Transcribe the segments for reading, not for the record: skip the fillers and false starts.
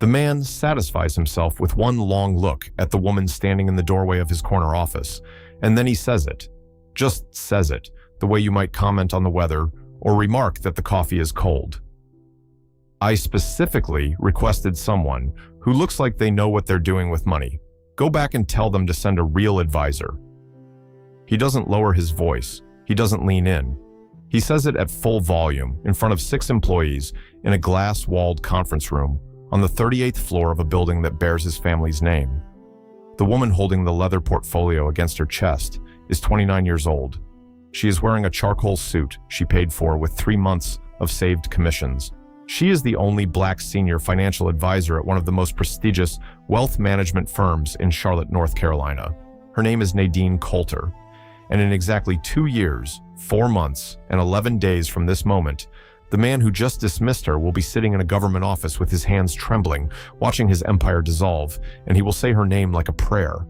The man satisfies himself with one long look at the woman standing in the doorway of his corner office, and then he says it. Just says it, the way you might comment on the weather or remark that the coffee is cold. I specifically requested someone who looks like they know what they're doing with money. Go back and tell them to send a real advisor. He doesn't lower his voice. He doesn't lean in. He says it at full volume in front of 6 employees in a glass-walled conference room on the 38th floor of a building that bears his family's name. The woman holding the leather portfolio against her chest is 29 years old. She is wearing a charcoal suit she paid for with 3 months of saved commissions. She is the only Black senior financial advisor at one of the most prestigious wealth management firms in Charlotte, North Carolina. Her name is Nadine Coulter. And in exactly 2 years, 4 months, and 11 days from this moment, the man who just dismissed her will be sitting in a government office with his hands trembling, watching his empire dissolve, and he will say her name like a prayer.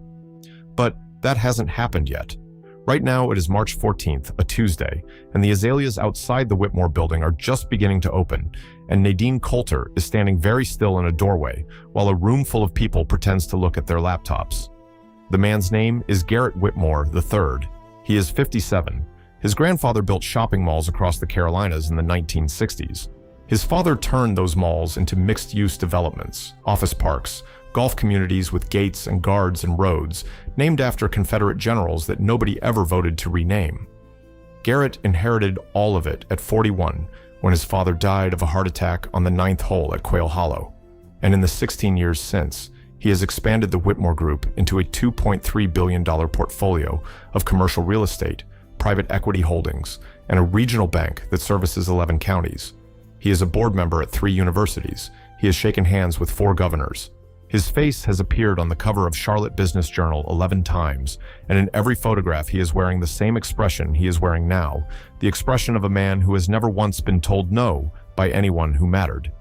But that hasn't happened yet. Right now, it is March 14th, a Tuesday, and the azaleas outside the Whitmore building are just beginning to open, and Nadine Coulter is standing very still in a doorway while a room full of people pretends to look at their laptops. The man's name is Garrett Whitmore III. He is 57. His grandfather built shopping malls across the Carolinas in the 1960s. His father turned those malls into mixed-use developments, office parks, golf communities with gates and guards and roads, named after Confederate generals that nobody ever voted to rename. Garrett inherited all of it at 41 when his father died of a heart attack on the 9th hole at Quail Hollow. And in the 16 years since, he has expanded the Whitmore Group into a $2.3 billion portfolio of commercial real estate, private equity holdings, and a regional bank that services 11 counties. He is a board member at 3 universities. He has shaken hands with 4 governors. His face has appeared on the cover of Charlotte Business Journal 11 times, and in every photograph he is wearing the same expression he is wearing now, the expression of a man who has never once been told no by anyone who mattered.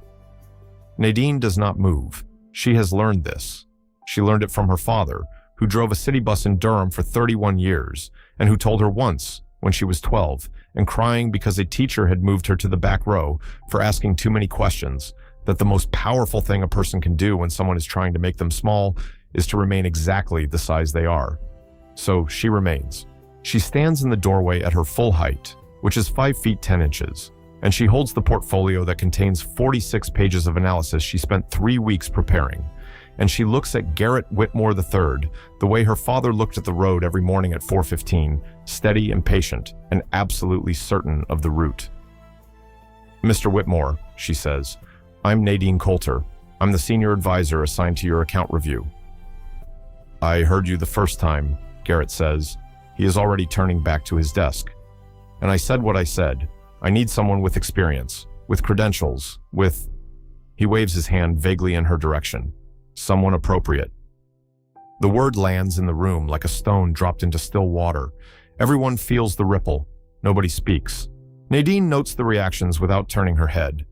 Nadine does not move. She has learned this. She learned it from her father, who drove a city bus in Durham for 31 years, and who told her once, when she was 12, and crying because a teacher had moved her to the back row for asking too many questions, that the most powerful thing a person can do when someone is trying to make them small is to remain exactly the size they are. So she remains. She stands in the doorway at her full height, which is 5 feet 10 inches, and she holds the portfolio that contains 46 pages of analysis she spent 3 weeks preparing. And she looks at Garrett Whitmore III the way her father looked at the road every morning at 4:15, steady and patient, and absolutely certain of the route. "Mr. Whitmore," she says, "I'm Nadine Coulter. I'm the senior advisor assigned to your account review." "I heard you the first time," Garrett says. He is already turning back to his desk. "And I said what I said. I need someone with experience, with credentials, with..." He waves his hand vaguely in her direction. "Someone appropriate." The word lands in the room like a stone dropped into still water. Everyone feels the ripple. Nobody speaks. Nadine notes the reactions without turning her head.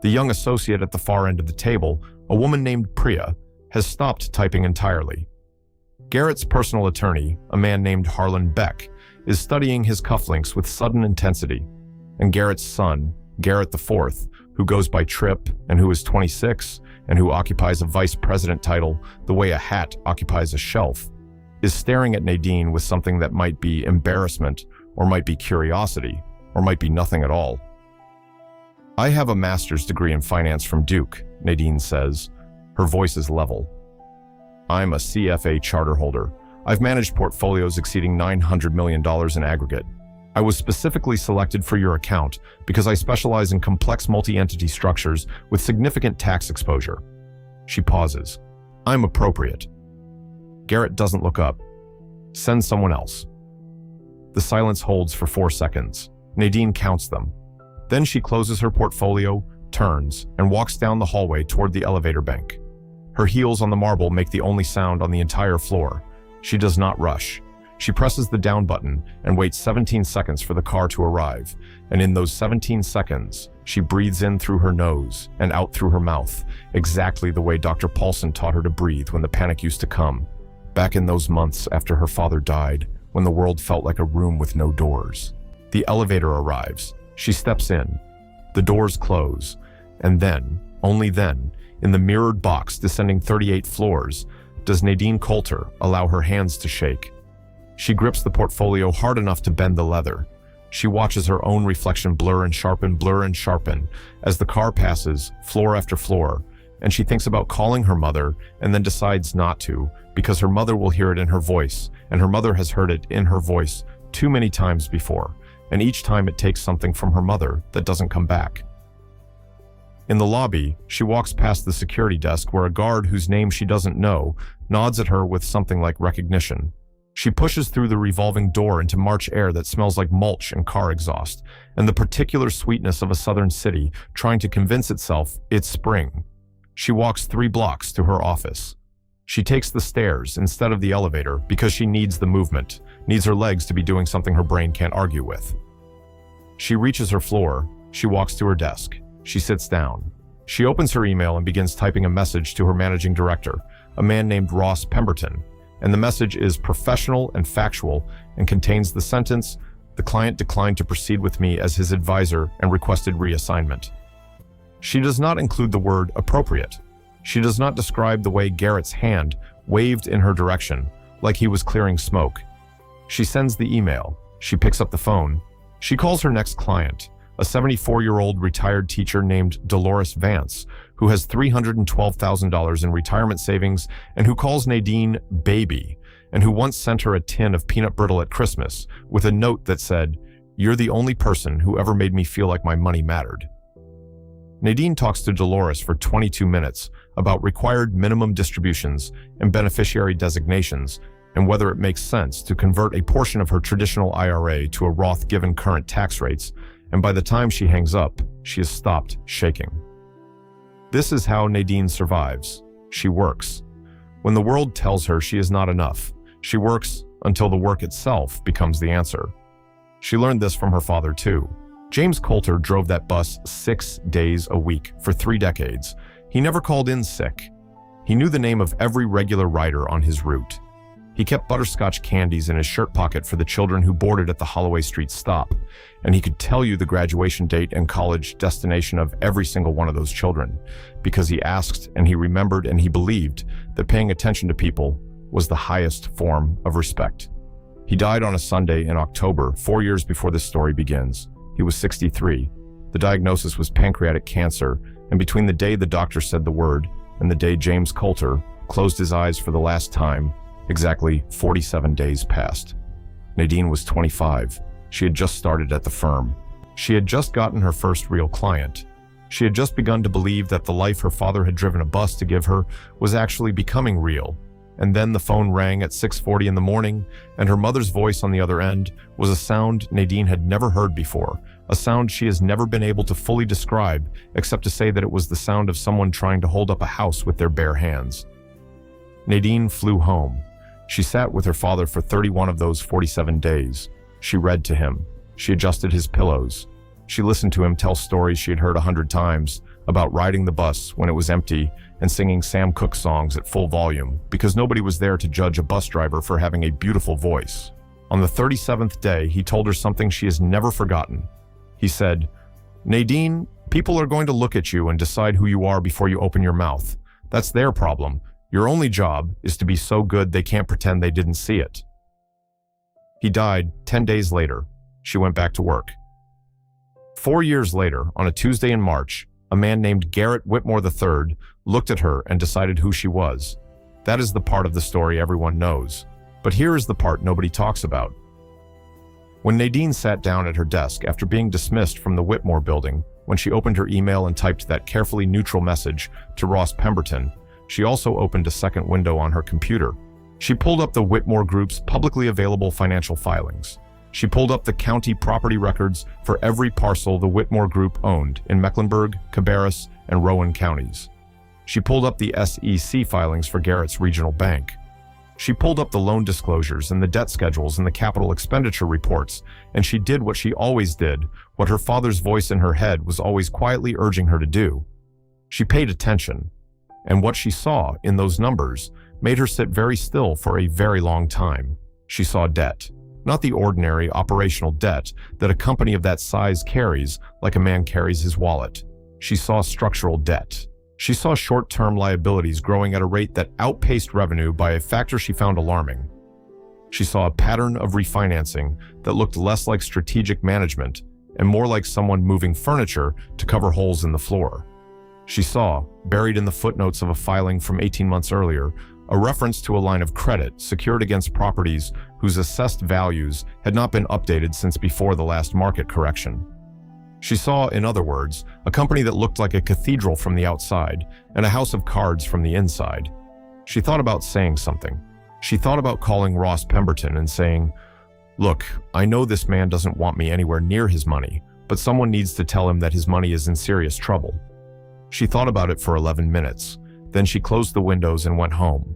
The young associate at the far end of the table, a woman named Priya, has stopped typing entirely. Garrett's personal attorney, a man named Harlan Beck, is studying his cufflinks with sudden intensity. And Garrett's son, Garrett IV, who goes by Trip and who is 26 and who occupies a vice president title the way a hat occupies a shelf, is staring at Nadine with something that might be embarrassment or might be curiosity or might be nothing at all. "I have a master's degree in finance from Duke," Nadine says. Her voice is level. "I'm a CFA charter holder. I've managed portfolios exceeding $900 million in aggregate. I was specifically selected for your account because I specialize in complex multi-entity structures with significant tax exposure." She pauses. "I'm appropriate." Garrett doesn't look up. "Send someone else." The silence holds for 4 seconds. Nadine counts them. Then she closes her portfolio, turns, and walks down the hallway toward the elevator bank. Her heels on the marble make the only sound on the entire floor. She does not rush. She presses the down button and waits 17 seconds for the car to arrive, and in those 17 seconds, she breathes in through her nose and out through her mouth, exactly the way Dr. Paulson taught her to breathe when the panic used to come, back in those months after her father died, when the world felt like a room with no doors. The elevator arrives. She steps in. The doors close, and then, only then, in the mirrored box descending 38 floors, does Nadine Coulter allow her hands to shake. She grips the portfolio hard enough to bend the leather. She watches her own reflection blur and sharpen as the car passes floor after floor, and she thinks about calling her mother and then decides not to because her mother will hear it in her voice, and her mother has heard it in her voice too many times before, and each time it takes something from her mother that doesn't come back. In the lobby, she walks past the security desk where a guard whose name she doesn't know nods at her with something like recognition. She pushes through the revolving door into March air that smells like mulch and car exhaust, and the particular sweetness of a southern city trying to convince itself it's spring. She walks 3 blocks to her office. She takes the stairs instead of the elevator because she needs the movement, needs her legs to be doing something her brain can't argue with. She reaches her floor. She walks to her desk. She sits down. She opens her email and begins typing a message to her managing director, a man named Ross Pemberton, and the message is professional and factual and contains the sentence, "The client declined to proceed with me as his advisor and requested reassignment." She does not include the word appropriate. She does not describe the way Garrett's hand waved in her direction, like he was clearing smoke. She sends the email. She picks up the phone. She calls her next client, a 74-year-old retired teacher named Dolores Vance, who has $312,000 in retirement savings and who calls Nadine baby, and who once sent her a tin of peanut brittle at Christmas with a note that said, "You're the only person who ever made me feel like my money mattered." Nadine talks to Dolores for 22 minutes about required minimum distributions and beneficiary designations and whether it makes sense to convert a portion of her traditional IRA to a Roth given current tax rates, and by the time she hangs up, she has stopped shaking. This is how Nadine survives. She works. When the world tells her she is not enough, she works until the work itself becomes the answer. She learned this from her father too. James Coulter drove that bus 6 days a week for 3 decades. He never called in sick. He knew the name of every regular rider on his route. He kept butterscotch candies in his shirt pocket for the children who boarded at the Holloway Street stop, and he could tell you the graduation date and college destination of every single one of those children, because he asked and he remembered and he believed that paying attention to people was the highest form of respect. He died on a Sunday in October, 4 years before this story begins. He was 63. The diagnosis was pancreatic cancer, and between the day the doctor said the word and the day James Coulter closed his eyes for the last time, exactly 47 days passed. Nadine was 25. She had just started at the firm. She had just gotten her first real client. She had just begun to believe that the life her father had driven a bus to give her was actually becoming real. And then the phone rang at 6:40 in the morning, and her mother's voice on the other end was a sound Nadine had never heard before, a sound she has never been able to fully describe except to say that it was the sound of someone trying to hold up a house with their bare hands. Nadine flew home. She sat with her father for 31 of those 47 days. She read to him. She adjusted his pillows. She listened to him tell stories she had heard 100 times about riding the bus when it was empty and singing Sam Cooke songs at full volume because nobody was there to judge a bus driver for having a beautiful voice. On the 37th day, he told her something she has never forgotten. He said, "Nadine, people are going to look at you and decide who you are before you open your mouth. That's their problem. Your only job is to be so good they can't pretend they didn't see it." He died 10 days later. She went back to work. 4 years later, on a Tuesday in March, a man named Garrett Whitmore III looked at her and decided who she was. That is the part of the story everyone knows. But here is the part nobody talks about. When Nadine sat down at her desk after being dismissed from the Whitmore building, when she opened her email and typed that carefully neutral message to Ross Pemberton, she also opened a second window on her computer. She pulled up the Whitmore Group's publicly available financial filings. She pulled up the county property records for every parcel the Whitmore Group owned in Mecklenburg, Cabarrus, and Rowan counties. She pulled up the SEC filings for Garrett's regional bank. She pulled up the loan disclosures and the debt schedules and the capital expenditure reports, and she did what she always did, what her father's voice in her head was always quietly urging her to do. She paid attention, and what she saw in those numbers made her sit very still for a very long time. She saw debt. Not the ordinary operational debt that a company of that size carries like a man carries his wallet. She saw structural debt. She saw short-term liabilities growing at a rate that outpaced revenue by a factor she found alarming. She saw a pattern of refinancing that looked less like strategic management and more like someone moving furniture to cover holes in the floor. She saw, buried in the footnotes of a filing from 18 months earlier, a reference to a line of credit secured against properties whose assessed values had not been updated since before the last market correction. She saw, in other words, a company that looked like a cathedral from the outside and a house of cards from the inside. She thought about saying something. She thought about calling Ross Pemberton and saying, "Look, I know this man doesn't want me anywhere near his money, but someone needs to tell him that his money is in serious trouble." She thought about it for 11 minutes. Then she closed the windows and went home.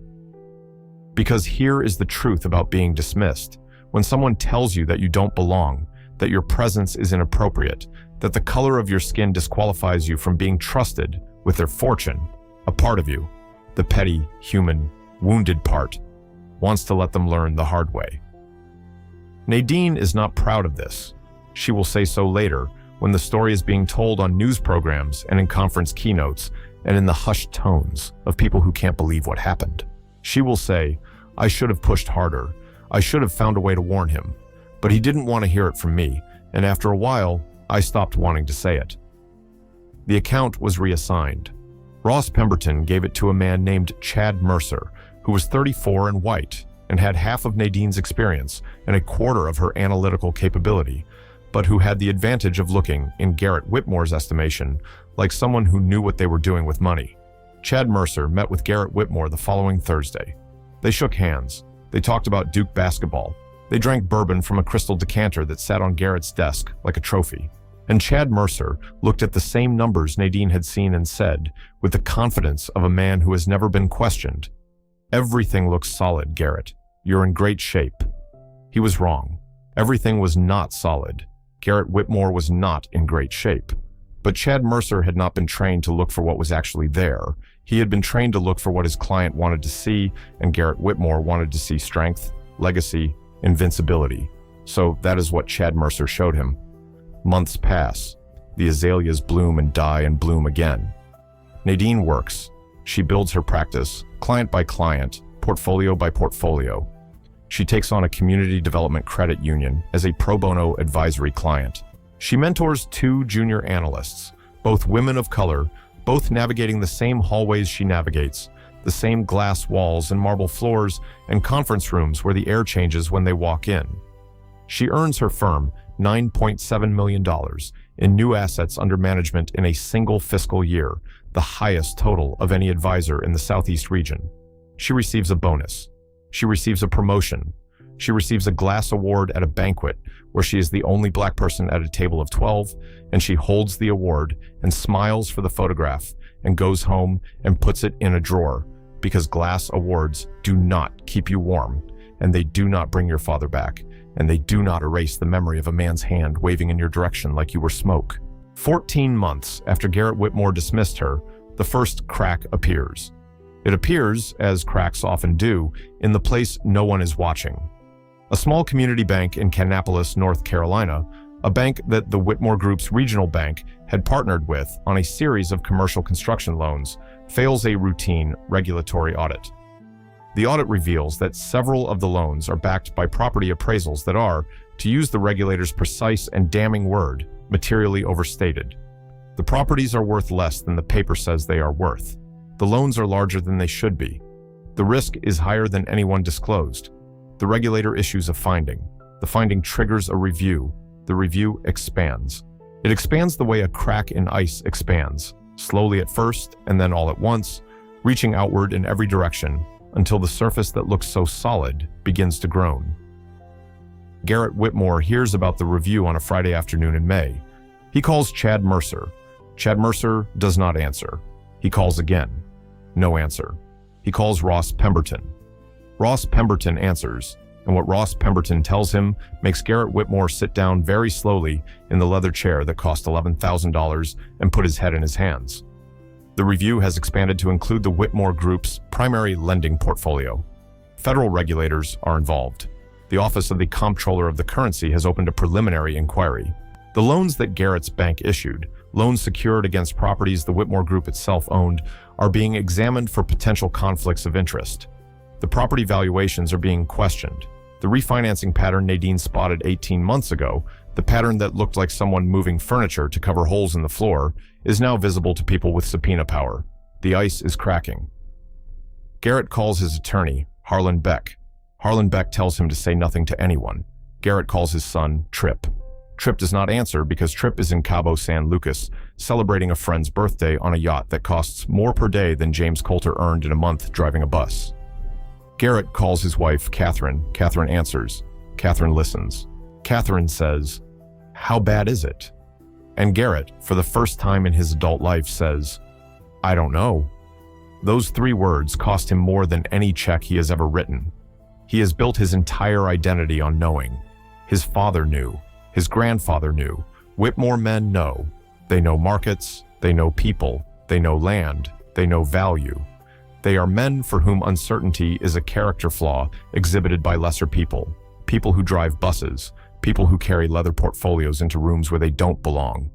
Because here is the truth about being dismissed. When someone tells you that you don't belong, that your presence is inappropriate, that the color of your skin disqualifies you from being trusted with their fortune, a part of you, the petty, human, wounded part, wants to let them learn the hard way. Nadine is not proud of this. She will say so later when the story is being told on news programs and in conference keynotes and in the hushed tones of people who can't believe what happened. She will say, "I should have pushed harder. I should have found a way to warn him. But he didn't want to hear it from me, and after a while, I stopped wanting to say it." The account was reassigned. Ross Pemberton gave it to a man named Chad Mercer, who was 34 and white, and had half of Nadine's experience and a quarter of her analytical capability, but who had the advantage of looking, in Garrett Whitmore's estimation, like someone who knew what they were doing with money. Chad Mercer met with Garrett Whitmore the following Thursday. They shook hands. They talked about Duke basketball. They drank bourbon from a crystal decanter that sat on Garrett's desk like a trophy. And Chad Mercer looked at the same numbers Nadine had seen and said, with the confidence of a man who has never been questioned, "Everything looks solid, Garrett. You're in great shape." He was wrong. Everything was not solid. Garrett Whitmore was not in great shape. But Chad Mercer had not been trained to look for what was actually there. He had been trained to look for what his client wanted to see, and Garrett Whitmore wanted to see strength, legacy, invincibility. So that is what Chad Mercer showed him. Months pass. The azaleas bloom and die and bloom again. Nadine works. She builds her practice, client by client, portfolio by portfolio. She takes on a community development credit union as a pro bono advisory client. She mentors 2 junior analysts, both women of color, both navigating the same hallways she navigates, the same glass walls and marble floors and conference rooms where the air changes when they walk in. She earns her firm $9.7 million in new assets under management in a single fiscal year, the highest total of any advisor in the Southeast region. She receives a bonus. She receives a promotion. She receives a glass award at a banquet where she is the only black person at a table of 12, and she holds the award and smiles for the photograph and goes home and puts it in a drawer, because glass awards do not keep you warm, and they do not bring your father back, and they do not erase the memory of a man's hand waving in your direction like you were smoke. 14 months after Garrett Whitmore dismissed her, the first crack appears. It appears, as cracks often do, in the place no one is watching. A small community bank in Kannapolis, North Carolina, a bank that the Whitmore Group's regional bank had partnered with on a series of commercial construction loans, fails a routine regulatory audit. The audit reveals that several of the loans are backed by property appraisals that are, to use the regulator's precise and damning word, materially overstated. The properties are worth less than the paper says they are worth. The loans are larger than they should be. The risk is higher than anyone disclosed. The regulator issues a finding. The finding triggers a review. The review expands. It expands the way a crack in ice expands, slowly at first and then all at once, reaching outward in every direction until the surface that looks so solid begins to groan. Garrett Whitmore hears about the review on a Friday afternoon in May. He calls Chad Mercer. Chad Mercer does not answer. He calls again. No answer. He calls Ross Pemberton. Ross Pemberton answers, and what Ross Pemberton tells him makes Garrett Whitmore sit down very slowly in the leather chair that cost $11,000 and put his head in his hands. The review has expanded to include the Whitmore Group's primary lending portfolio. Federal regulators are involved. The Office of the Comptroller of the Currency has opened a preliminary inquiry. The loans that Garrett's bank issued, loans secured against properties the Whitmore Group itself owned, are being examined for potential conflicts of interest. The property valuations are being questioned. The refinancing pattern Nadine spotted 18 months ago, the pattern that looked like someone moving furniture to cover holes in the floor, is now visible to people with subpoena power. The ice is cracking. Garrett calls his attorney, Harlan Beck. Harlan Beck tells him to say nothing to anyone. Garrett calls his son, Tripp. Tripp does not answer because Tripp is in Cabo San Lucas, celebrating a friend's birthday on a yacht that costs more per day than James Coulter earned in a month driving a bus. Garrett calls his wife, Catherine. Catherine answers. Catherine listens. Catherine says, "How bad is it?" And Garrett, for the first time in his adult life, says, "I don't know." Those 3 words cost him more than any check he has ever written. He has built his entire identity on knowing. His father knew. His grandfather knew. Whitmore men know. They know markets. They know people. They know land. They know value. They are men for whom uncertainty is a character flaw exhibited by lesser people. People who drive buses. People who carry leather portfolios into rooms where they don't belong.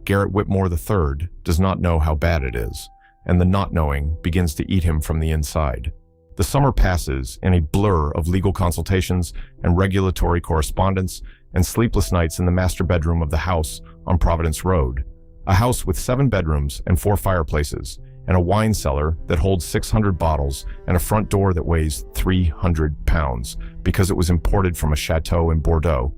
Garrett Whitmore III does not know how bad it is, and the not knowing begins to eat him from the inside. The summer passes in a blur of legal consultations and regulatory correspondence and sleepless nights in the master bedroom of the house on Providence Road, a house with 7 bedrooms and 4 fireplaces, and a wine cellar that holds 600 bottles and a front door that weighs 300 pounds because it was imported from a chateau in Bordeaux.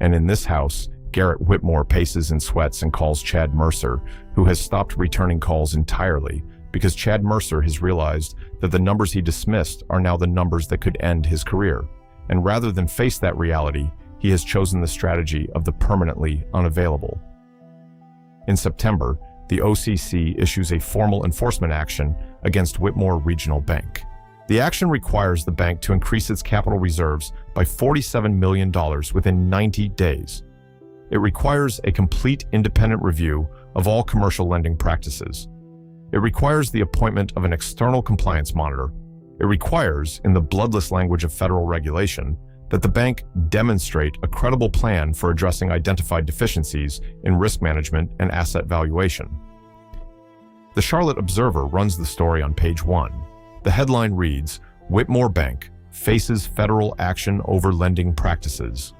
And in this house, Garrett Whitmore paces and sweats and calls Chad Mercer, who has stopped returning calls entirely because Chad Mercer has realized that the numbers he dismissed are now the numbers that could end his career. And rather than face that reality, he has chosen the strategy of the permanently unavailable. In September, the OCC issues a formal enforcement action against Whitmore Regional Bank. The action requires the bank to increase its capital reserves by $47 million within 90 days. It requires a complete independent review of all commercial lending practices. It requires the appointment of an external compliance monitor. It requires, in the bloodless language of federal regulation, that the bank demonstrate a credible plan for addressing identified deficiencies in risk management and asset valuation. The Charlotte Observer runs the story on page 1. The headline reads, "Whitmore Bank faces federal action over lending practices."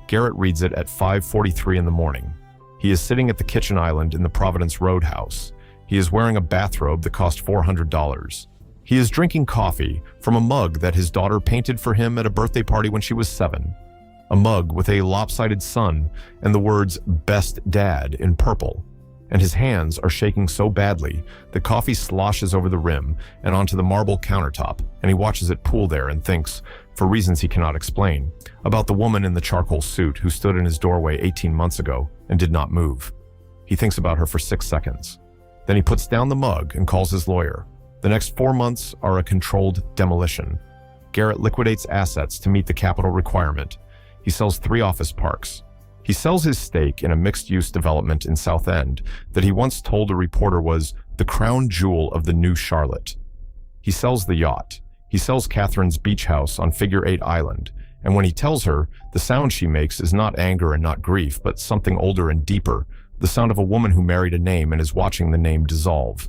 Garrett reads it at 5:43 in the morning. He is sitting at the kitchen island in the Providence Roadhouse. He is wearing a bathrobe that cost $400. He is drinking coffee from a mug that his daughter painted for him at a birthday party when she was 7. A mug with a lopsided sun and the words "Best Dad" in purple. And his hands are shaking so badly that coffee sloshes over the rim and onto the marble countertop, and he watches it pool there and thinks, for reasons he cannot explain, about the woman in the charcoal suit who stood in his doorway 18 months ago and did not move. He thinks about her for 6 seconds. Then he puts down the mug and calls his lawyer. The next 4 months are a controlled demolition. Garrett liquidates assets to meet the capital requirement. He sells 3 office parks. He sells his stake in a mixed-use development in South End that he once told a reporter was the crown jewel of the new Charlotte. He sells the yacht. He sells Catherine's beach house on Figure 8 Island, and when he tells her, the sound she makes is not anger and not grief, but something older and deeper, the sound of a woman who married a name and is watching the name dissolve.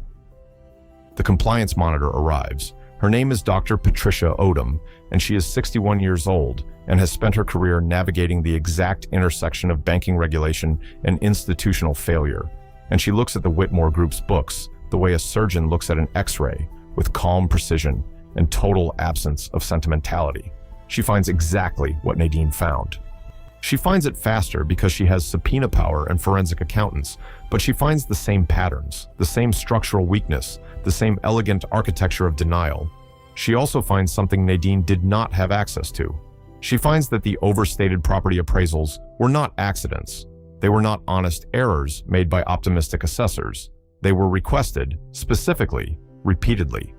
The compliance monitor arrives. Her name is Dr. Patricia Odom, and she is 61 years old and has spent her career navigating the exact intersection of banking regulation and institutional failure. And she looks at the Whitmore Group's books the way a surgeon looks at an X-ray, with calm precision and total absence of sentimentality. She finds exactly what Nadine found. She finds it faster because she has subpoena power and forensic accountants, but she finds the same patterns, the same structural weakness, the same elegant architecture of denial. She also finds something Nadine did not have access to. She finds that the overstated property appraisals were not accidents. They were not honest errors made by optimistic assessors. They were requested, specifically, repeatedly,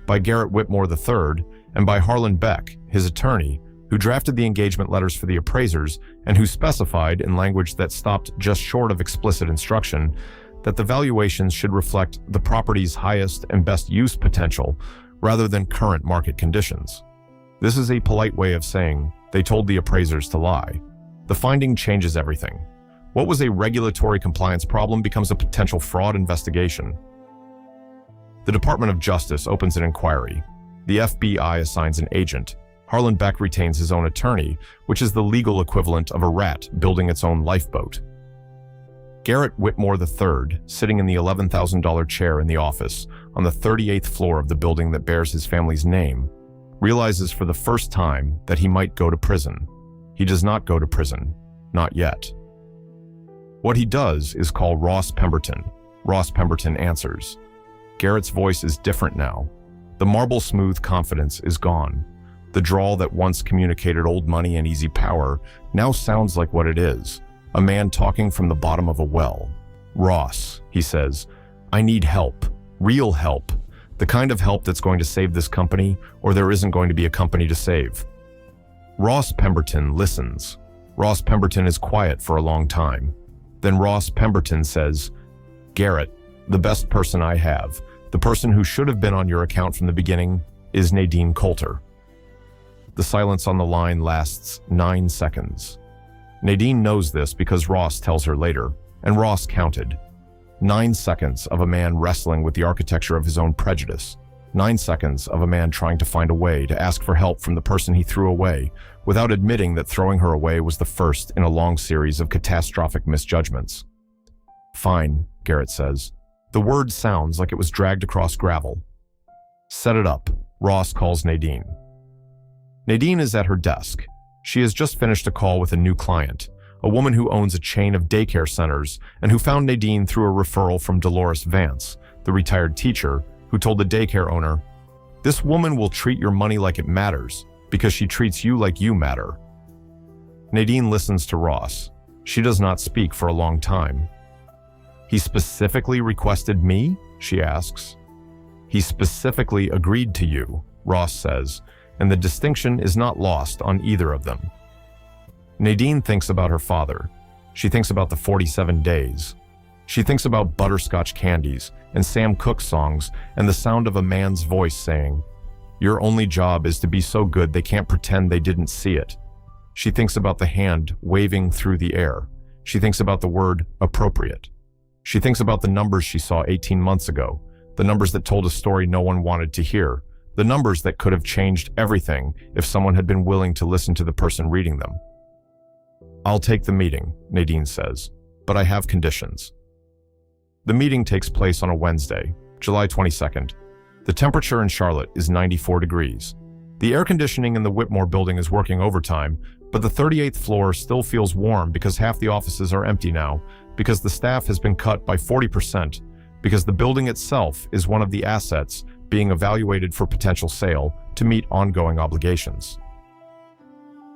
by Garrett Whitmore III and by Harlan Beck, his attorney, who drafted the engagement letters for the appraisers and who specified, in language that stopped just short of explicit instruction, that the valuations should reflect the property's highest and best use potential rather than current market conditions. This is a polite way of saying they told the appraisers to lie. The finding changes everything. What was a regulatory compliance problem becomes a potential fraud investigation. The Department of Justice opens an inquiry. The FBI assigns an agent. Harlan Beck retains his own attorney, which is the legal equivalent of a rat building its own lifeboat. Garrett Whitmore III, sitting in the $11,000 chair in the office on the 38th floor of the building that bears his family's name, realizes for the first time that he might go to prison. He does not go to prison. Not yet. What he does is call Ross Pemberton. Ross Pemberton answers. Garrett's voice is different now. The marble-smooth confidence is gone. The drawl that once communicated old money and easy power now sounds like what it is, a man talking from the bottom of a well. Ross, he says, I need help, real help, the kind of help that's going to save this company, or there isn't going to be a company to save. Ross Pemberton listens. Ross Pemberton is quiet for a long time. Then Ross Pemberton says, Garrett, the best person I have, the person who should have been on your account from the beginning, is Nadine Coulter. The silence on the line lasts 9 seconds. Nadine knows this because Ross tells her later, and Ross counted. 9 seconds of a man wrestling with the architecture of his own prejudice. 9 seconds of a man trying to find a way to ask for help from the person he threw away, without admitting that throwing her away was the first in a long series of catastrophic misjudgments. Fine, Garrett says. The word sounds like it was dragged across gravel. Set it up, Ross calls Nadine. Nadine is at her desk. She has just finished a call with a new client, a woman who owns a chain of daycare centers and who found Nadine through a referral from Dolores Vance, the retired teacher, who told the daycare owner, "This woman will treat your money like it matters because she treats you like you matter." Nadine listens to Ross. She does not speak for a long time. "He specifically requested me?" she asks. "He specifically agreed to you," Ross says, and the distinction is not lost on either of them. Nadine thinks about her father. She thinks about the 47 days. She thinks about butterscotch candies and Sam Cooke songs and the sound of a man's voice saying, "Your only job is to be so good they can't pretend they didn't see it." She thinks about the hand waving through the air. She thinks about the word appropriate. She thinks about the numbers she saw 18 months ago, the numbers that told a story no one wanted to hear, the numbers that could have changed everything if someone had been willing to listen to the person reading them. "I'll take the meeting," Nadine says, "but I have conditions." The meeting takes place on a Wednesday, July 22nd. The temperature in Charlotte is 94 degrees. The air conditioning in the Whitmore building is working overtime, but the 38th floor still feels warm because half the offices are empty now, because the staff has been cut by 40%, because the building itself is one of the assets being evaluated for potential sale to meet ongoing obligations.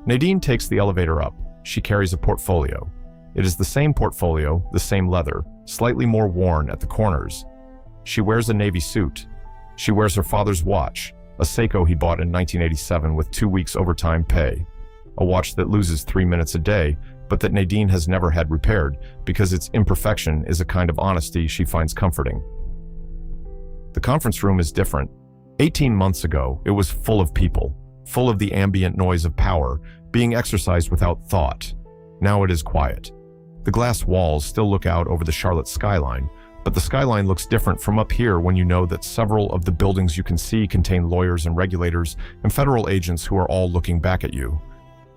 Nadine takes the elevator up. She carries a portfolio. It is the same portfolio, the same leather, slightly more worn at the corners. She wears a navy suit. She wears her father's watch, a Seiko he bought in 1987 with 2 weeks overtime pay. A watch that loses 3 minutes a day, but that Nadine has never had repaired because its imperfection is a kind of honesty she finds comforting. The conference room is different. 18 months ago, it was full of people, full of the ambient noise of power, being exercised without thought. Now it is quiet. The glass walls still look out over the Charlotte skyline, but the skyline looks different from up here when you know that several of the buildings you can see contain lawyers and regulators and federal agents who are all looking back at you.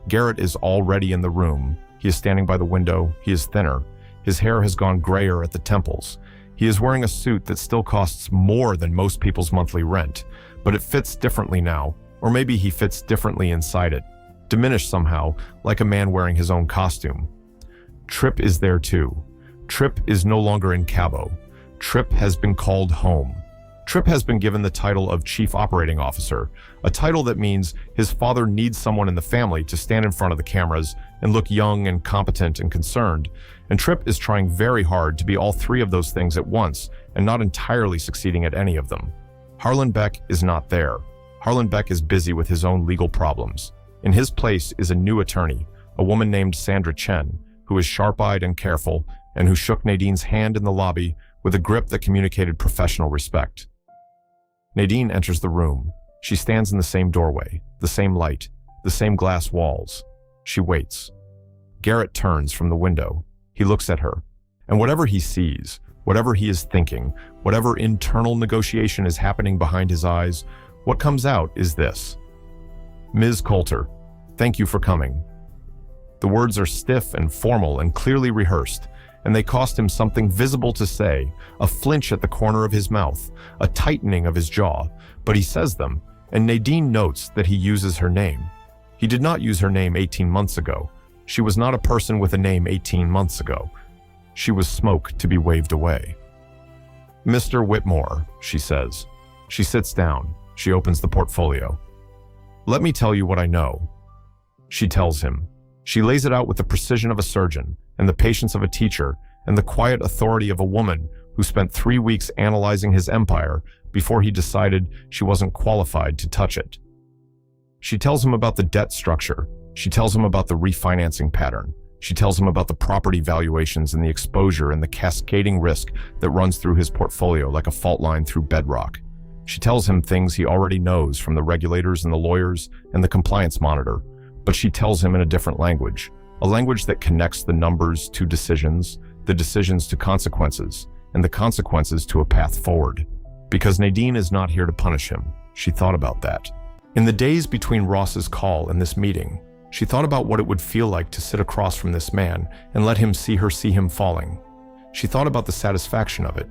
Garrett is already in the room. He is standing by the window. He is thinner. His hair has gone grayer at the temples. He is wearing a suit that still costs more than most people's monthly rent, but it fits differently now, or maybe he fits differently inside it, diminished somehow, like a man wearing his own costume. Tripp is there too. Tripp is no longer in Cabo. Tripp has been called home. Tripp has been given the title of Chief Operating Officer, a title that means his father needs someone in the family to stand in front of the cameras and look young and competent and concerned, and Tripp is trying very hard to be all three of those things at once and not entirely succeeding at any of them. Harlan Beck is not there. Harlan Beck is busy with his own legal problems. In his place is a new attorney, a woman named Sandra Chen, who is sharp-eyed and careful, and who shook Nadine's hand in the lobby with a grip that communicated professional respect. Nadine enters the room. She stands in the same doorway, the same light, the same glass walls. She waits. Garrett turns from the window. He looks at her, and whatever he sees, whatever he is thinking, whatever internal negotiation is happening behind his eyes, what comes out is this: "Ms. Coulter, thank you for coming." The words are stiff and formal and clearly rehearsed, and they cost him something visible to say, a flinch at the corner of his mouth, a tightening of his jaw, but he says them, and Nadine notes that he uses her name. He did not use her name 18 months ago. She was not a person with a name 18 months ago. She was smoke to be waved away. "Mr. Whitmore," she says. She sits down. She opens the portfolio. "Let me tell you what I know." She tells him. She lays it out with the precision of a surgeon and the patience of a teacher and the quiet authority of a woman who spent 3 weeks analyzing his empire before he decided she wasn't qualified to touch it. She tells him about the debt structure. She tells him about the refinancing pattern. She tells him about the property valuations and the exposure and the cascading risk that runs through his portfolio like a fault line through bedrock. She tells him things he already knows from the regulators and the lawyers and the compliance monitor, but she tells him in a different language, a language that connects the numbers to decisions, the decisions to consequences, and the consequences to a path forward. Because Nadine is not here to punish him. She thought about that. In the days between Ross's call and this meeting, she thought about what it would feel like to sit across from this man and let him see her see him falling. She thought about the satisfaction of it.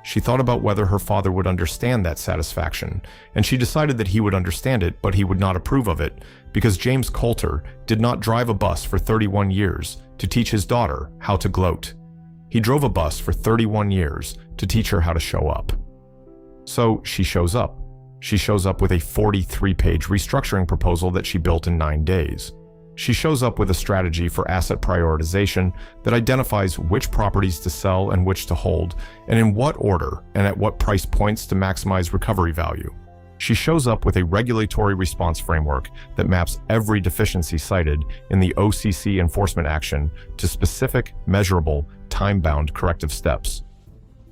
She thought about whether her father would understand that satisfaction, and she decided that he would understand it, but he would not approve of it, because James Coulter did not drive a bus for 31 years to teach his daughter how to gloat. He drove a bus for 31 years to teach her how to show up. So she shows up. She shows up with a 43-page restructuring proposal that she built in 9 days. She shows up with a strategy for asset prioritization that identifies which properties to sell and which to hold, and in what order and at what price points to maximize recovery value. She shows up with a regulatory response framework that maps every deficiency cited in the OCC enforcement action to specific, measurable, time-bound corrective steps.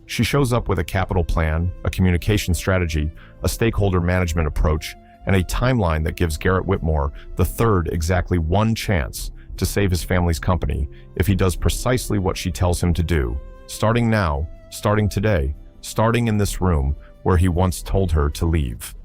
She shows up with a capital plan, a communication strategy, a stakeholder management approach, and a timeline that gives Garrett Whitmore III exactly one chance to save his family's company if he does precisely what she tells him to do, starting now, starting today, starting in this room where he once told her to leave.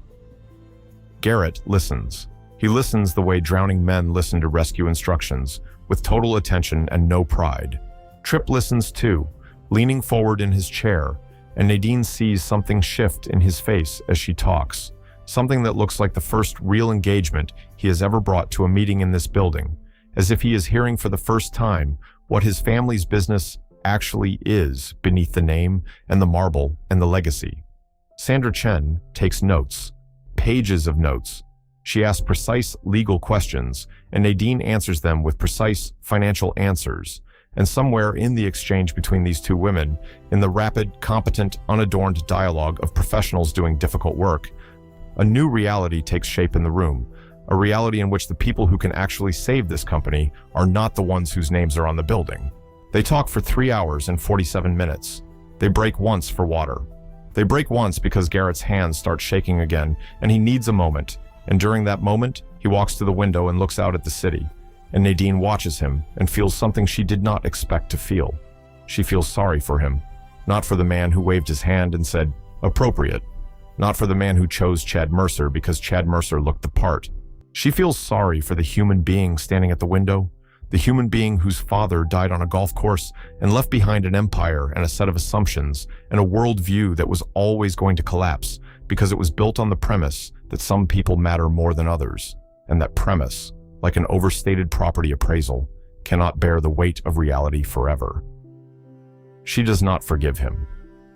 Garrett listens. He listens the way drowning men listen to rescue instructions, with total attention and no pride. Tripp listens too, leaning forward in his chair, and Nadine sees something shift in his face as she talks. Something that looks like the first real engagement he has ever brought to a meeting in this building, as if he is hearing for the first time what his family's business actually is beneath the name and the marble and the legacy. Sandra Chen takes notes, pages of notes. She asks precise legal questions, and Nadine answers them with precise financial answers. And somewhere in the exchange between these two women, in the rapid, competent, unadorned dialogue of professionals doing difficult work, a new reality takes shape in the room, a reality in which the people who can actually save this company are not the ones whose names are on the building. They talk for 3 hours and 47 minutes. They break once for water. They break once because Garrett's hands start shaking again, and he needs a moment. And during that moment, he walks to the window and looks out at the city. And Nadine watches him and feels something she did not expect to feel. She feels sorry for him, not for the man who waved his hand and said, "Appropriate." Not for the man who chose Chad Mercer because Chad Mercer looked the part. She feels sorry for the human being standing at the window, the human being whose father died on a golf course and left behind an empire and a set of assumptions and a worldview that was always going to collapse because it was built on the premise that some people matter more than others, and that premise, like an overstated property appraisal, cannot bear the weight of reality forever. She does not forgive him.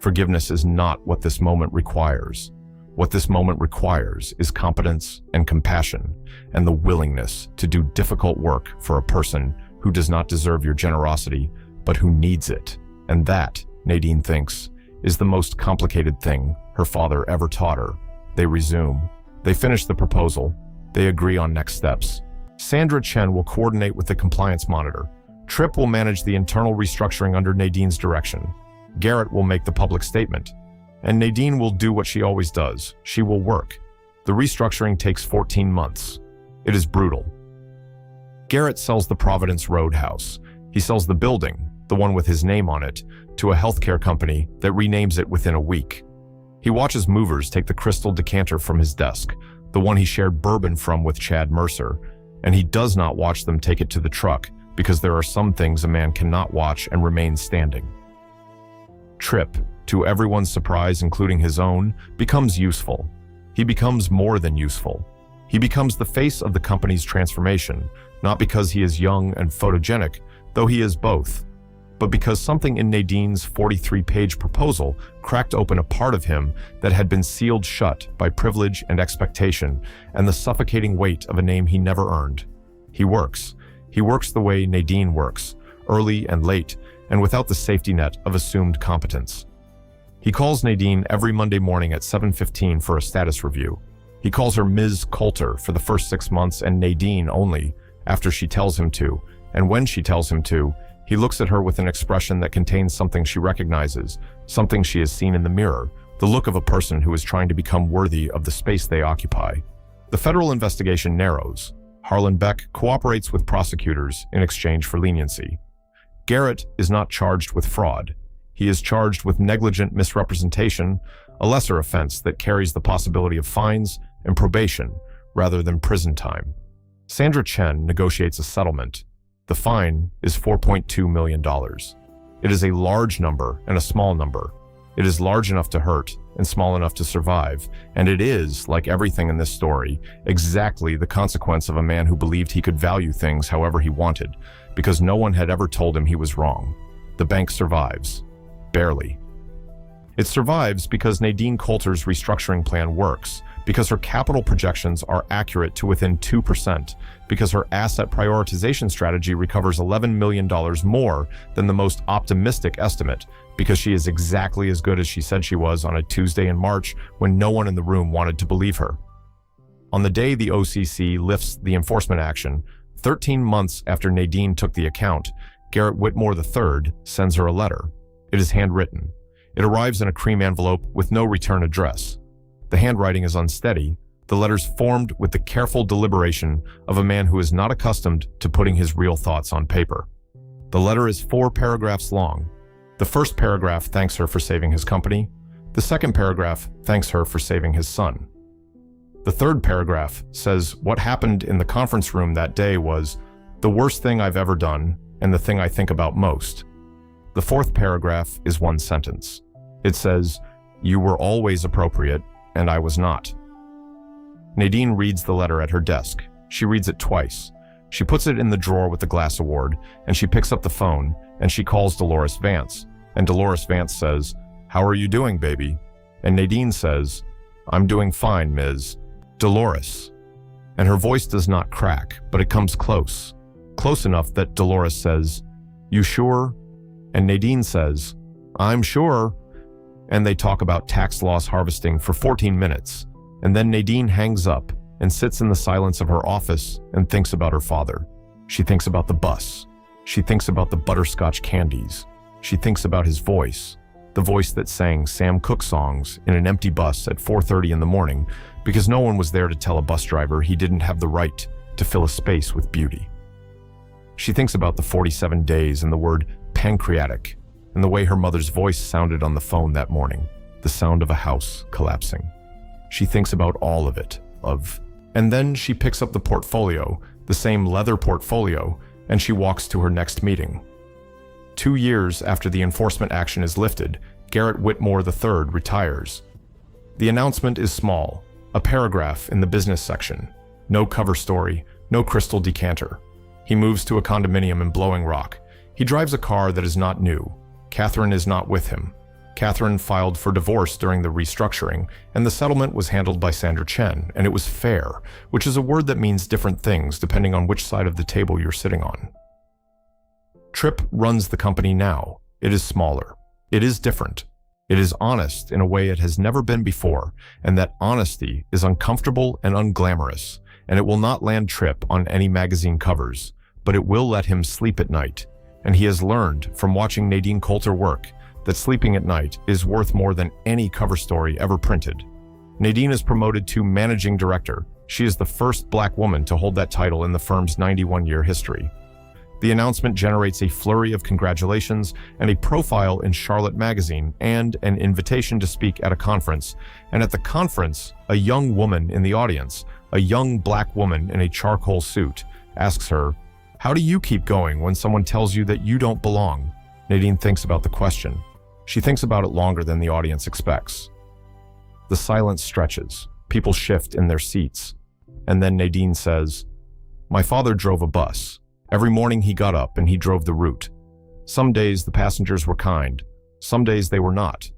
Forgiveness is not what this moment requires. What this moment requires is competence and compassion and the willingness to do difficult work for a person who does not deserve your generosity, but who needs it. And that, Nadine thinks, is the most complicated thing her father ever taught her. They resume. They finish the proposal. They agree on next steps. Sandra Chen will coordinate with the compliance monitor. Tripp will manage the internal restructuring under Nadine's direction. Garrett will make the public statement. And Nadine will do what she always does. She will work. The restructuring takes 14 months. It is brutal. Garrett sells the Providence Road house. He sells the building, the one with his name on it, to a healthcare company that renames it within a week. He watches movers take the crystal decanter from his desk, the one he shared bourbon from with Chad Mercer, and he does not watch them take it to the truck because there are some things a man cannot watch and remain standing. Tripp, to everyone's surprise, including his own, becomes useful. He becomes more than useful. He becomes the face of the company's transformation, not because he is young and photogenic, though he is both, but because something in Nadine's 43-page proposal cracked open a part of him that had been sealed shut by privilege and expectation and the suffocating weight of a name he never earned. He works. He works the way Nadine works, early and late, and without the safety net of assumed competence. He calls Nadine every Monday morning at 7:15 for a status review. He calls her Ms. Coulter for the first 6 months and Nadine only after she tells him to, and when she tells him to, he looks at her with an expression that contains something she recognizes, something she has seen in the mirror, the look of a person who is trying to become worthy of the space they occupy. The federal investigation narrows. Harlan Beck cooperates with prosecutors in exchange for leniency. Garrett is not charged with fraud. He is charged with negligent misrepresentation, a lesser offense that carries the possibility of fines and probation rather than prison time. Sandra Chen negotiates a settlement. The fine is $4.2 million. It is a large number and a small number. It is large enough to hurt and small enough to survive, and it is, like everything in this story, exactly the consequence of a man who believed he could value things however he wanted, because no one had ever told him he was wrong. The bank survives. Barely. It survives because Nadine Coulter's restructuring plan works, because her capital projections are accurate to within 2%, because her asset prioritization strategy recovers $11 million more than the most optimistic estimate, because she is exactly as good as she said she was on a Tuesday in March when no one in the room wanted to believe her. On the day the OCC lifts the enforcement action, 13 months after Nadine took the account, Garrett Whitmore III sends her a letter. It is handwritten. It arrives in a cream envelope with no return address. The handwriting is unsteady, the letters formed with the careful deliberation of a man who is not accustomed to putting his real thoughts on paper. The letter is 4 paragraphs long. The first paragraph thanks her for saving his company. The second paragraph thanks her for saving his son. The third paragraph says what happened in the conference room that day was the worst thing I've ever done and the thing I think about most. The fourth paragraph is one sentence. It says, "You were always appropriate, and I was not." Nadine reads the letter at her desk. She reads it twice. She puts it in the drawer with the glass award, and she picks up the phone, and she calls Dolores Vance. And Dolores Vance says, "How are you doing, baby?" And Nadine says, "I'm doing fine, Ms. Dolores." And her voice does not crack, but it comes close. Close enough that Dolores says, "You sure?" And Nadine says, "I'm sure." And they talk about tax loss harvesting for 14 minutes. And then Nadine hangs up and sits in the silence of her office and thinks about her father. She thinks about the bus. She thinks about the butterscotch candies. She thinks about his voice, the voice that sang Sam Cooke songs in an empty bus at 4:30 in the morning because no one was there to tell a bus driver he didn't have the right to fill a space with beauty. She thinks about the 47 days and the word pancreatic, and the way her mother's voice sounded on the phone that morning, the sound of a house collapsing. She thinks about all of it, and then she picks up the portfolio, the same leather portfolio, and she walks to her next meeting. 2 years after the enforcement action is lifted, Garrett Whitmore III retires. The announcement is small, a paragraph in the business section. No cover story, no crystal decanter. He moves to a condominium in Blowing Rock. He drives a car that is not new. Catherine is not with him. Catherine filed for divorce during the restructuring, and the settlement was handled by Sandra Chen, and it was fair, which is a word that means different things depending on which side of the table you're sitting on. Tripp runs the company now. It is smaller. It is different. It is honest in a way it has never been before, and that honesty is uncomfortable and unglamorous, and it will not land Tripp on any magazine covers, but it will let him sleep at night. And he has learned from watching Nadine Coulter work that sleeping at night is worth more than any cover story ever printed. Nadine is promoted to managing director. She is the first black woman to hold that title in the firm's 91-year history. The announcement generates a flurry of congratulations and a profile in Charlotte magazine and an invitation to speak at a conference. And at the conference, a young woman in the audience, a young black woman in a charcoal suit, asks her, "How do you keep going when someone tells you that you don't belong?" Nadine thinks about the question. She thinks about it longer than the audience expects. The silence stretches. People shift in their seats. And then Nadine says, "My father drove a bus. Every morning he got up and he drove the route. Some days the passengers were kind. Some days they were not.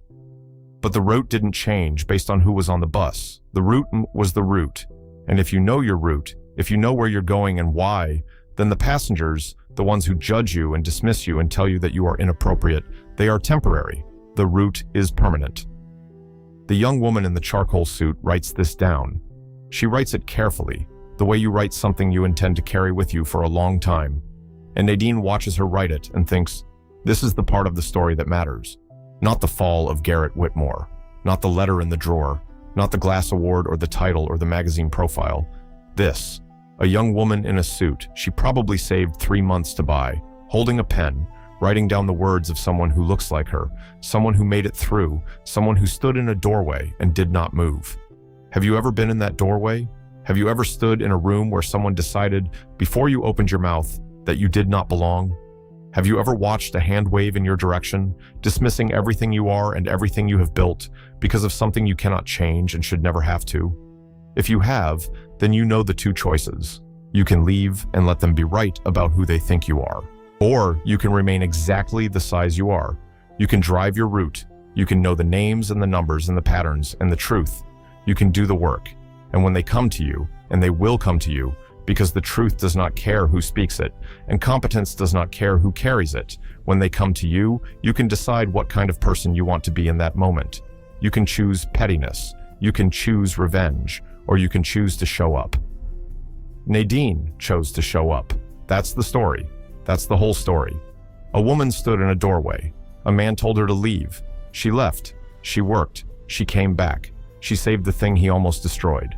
But the route didn't change based on who was on the bus. The route was the route. And if you know your route, if you know where you're going and why, then the passengers, the ones who judge you and dismiss you and tell you that you are inappropriate, they are temporary. The route is permanent." The young woman in the charcoal suit writes this down. She writes it carefully, the way you write something you intend to carry with you for a long time. And Nadine watches her write it and thinks, this is the part of the story that matters. Not the fall of Garrett Whitmore, not the letter in the drawer, not the glass award or the title or the magazine profile. This, a young woman in a suit she probably saved 3 months to buy, holding a pen, writing down the words of someone who looks like her, someone who made it through, someone who stood in a doorway and did not move. Have you ever been in that doorway? Have you ever stood in a room where someone decided, before you opened your mouth, that you did not belong? Have you ever watched a hand wave in your direction, dismissing everything you are and everything you have built because of something you cannot change and should never have to? If you have, then you know the two choices. You can leave and let them be right about who they think you are. Or you can remain exactly the size you are. You can drive your route. You can know the names and the numbers and the patterns and the truth. You can do the work. And when they come to you, and they will come to you, because the truth does not care who speaks it, and competence does not care who carries it, when they come to you, you can decide what kind of person you want to be in that moment. You can choose pettiness, you can choose revenge, or you can choose to show up. Nadine chose to show up. That's the story. That's the whole story. A woman stood in a doorway. A man told her to leave. She left. She worked. She came back. She saved the thing he almost destroyed.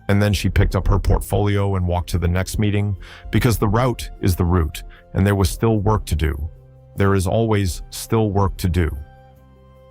And then she picked up her portfolio and walked to the next meeting, because the route is the route, and there was still work to do. There is always still work to do.